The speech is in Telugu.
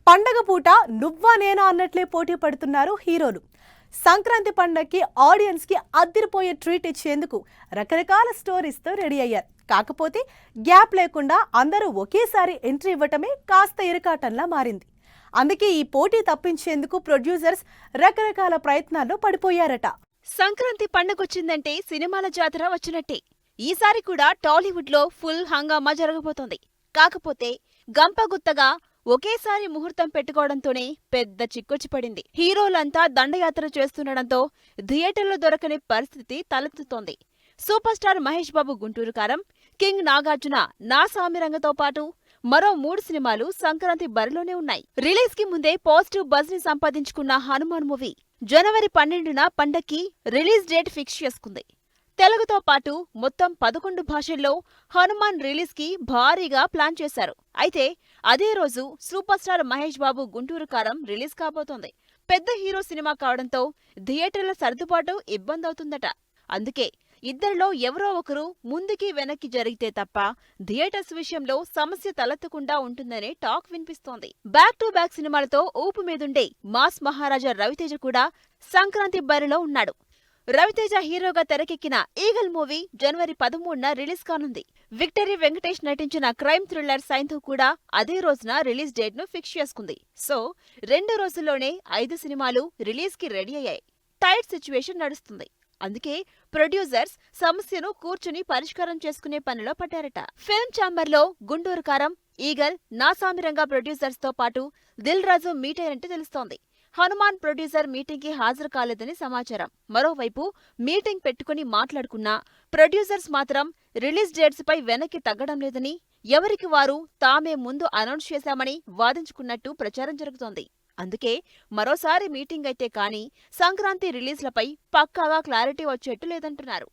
పండగ పూట నువ్వా నేనా అన్నట్లే పోటీ పడుతున్నారు హీరోలు. సంక్రాంతి పండగకి ఆడియన్స్ కి అదిరిపోయే ట్రీట్ ఇచ్చేందుకు రకరకాల స్టోరీస్తో రెడీ అయ్యారు. కాకపోతే గ్యాప్ లేకుండా అందరూ ఒకేసారి ఎంట్రీ ఇవ్వటమే కాస్త ఇరకాటంలా మారింది. అందుకే ఈ పోటీ తప్పించేందుకు ప్రొడ్యూసర్స్ రకరకాల ప్రయత్నాల్లో పడిపోయారట. సంక్రాంతి పండగొచ్చిందంటే సినిమాల జాతర వచ్చినట్టే. ఈసారి కూడా టాలీవుడ్ లో ఫుల్ హంగామా జరగబోతోంది. కాకపోతే గంపగుత్తగా ఒకేసారి ముహూర్తం పెట్టుకోవడంతోనే పెద్ద చిక్కొచ్చి పడింది. హీరోలంతా దండయాత్ర చేస్తుండడంతో థియేటర్లో దొరకని పరిస్థితి తలెత్తుతోంది. సూపర్ స్టార్ మహేష్ బాబు గుంటూరు కారం, కింగ్ నాగార్జున నా సామిరంగతో పాటు మరో 3 సినిమాలు సంక్రాంతి బరిలోనే ఉన్నాయి. రిలీజ్ కి ముందే పాజిటివ్ బజ్ ని సంపాదించుకున్న హనుమాన్ మూవీ జనవరి 12న పండక్కి రిలీజ్ డేట్ ఫిక్స్ చేసుకుంది. తెలుగుతో పాటు మొత్తం 11 భాషల్లో హనుమాన్ రిలీజ్ కి భారీగా ప్లాన్ చేశారు. అయితే అదే రోజు సూపర్ స్టార్ మహేష్ బాబు గుంటూరు కారం రిలీజ్ కాబోతోంది. పెద్ద హీరో సినిమా కావడంతో థియేటర్ల సర్దుబాటు ఇబ్బందవుతుందట. అందుకే ఇద్దరిలో ఎవరో ఒకరు ముందుకి వెనక్కి జరిగితే తప్ప థియేటర్స్ విషయంలో సమస్య తలెత్తకుండా ఉంటుందనే టాక్ వినిపిస్తోంది. బ్యాక్ టు బ్యాక్ సినిమాలతో ఊపు మీదుండే మాస్ మహారాజా రవితేజ కూడా సంక్రాంతి బరిలో ఉన్నాడు. రవితేజ హీరోగా తెరకెక్కిన ఈగల్ మూవీ జనవరి 13న రిలీజ్ కానుంది. విక్టరీ వెంకటేష్ నటించిన క్రైమ్ థ్రిల్లర్ సైంధవ్ కూడా అదే రోజున రిలీజ్ డేట్ ను ఫిక్స్ చేసుకుంది. సో 2 రోజుల్లోనే 5 సినిమాలు రిలీజ్ కి రెడీ అయ్యాయి. టైట్ సిచ్యువేషన్ నడుస్తుంది. అందుకే ప్రొడ్యూసర్స్ సమస్యను కూర్చుని పరిష్కారం చేసుకునే పనిలో పడ్డారట. ఫిల్మ్ ఛాంబర్ లో గుంటూరు కారం, ఈగల్, నా సామిరంగా ప్రొడ్యూసర్స్ తో పాటు దిల్ రాజు మీట్ అయినట్టు తెలుస్తోంది. హనుమాన్ ప్రొడ్యూసర్ మీటింగ్ కి హాజరు కాలేదని సమాచారం. మరోవైపు మీటింగ్ పెట్టుకుని మాట్లాడుకున్నా ప్రొడ్యూసర్స్ మాత్రం రిలీజ్ డేట్స్ పై వెనక్కి తగ్గడం లేదని, ఎవరికి వారు తామే ముందు అనౌన్స్ చేశామని వాదించుకున్నట్టు ప్రచారం జరుగుతోంది. అందుకే మరోసారి మీటింగ్ అయితే కానీ సంక్రాంతి రిలీజ్లపై పక్కాగా క్లారిటీ వచ్చేట్టు లేదంటున్నారు.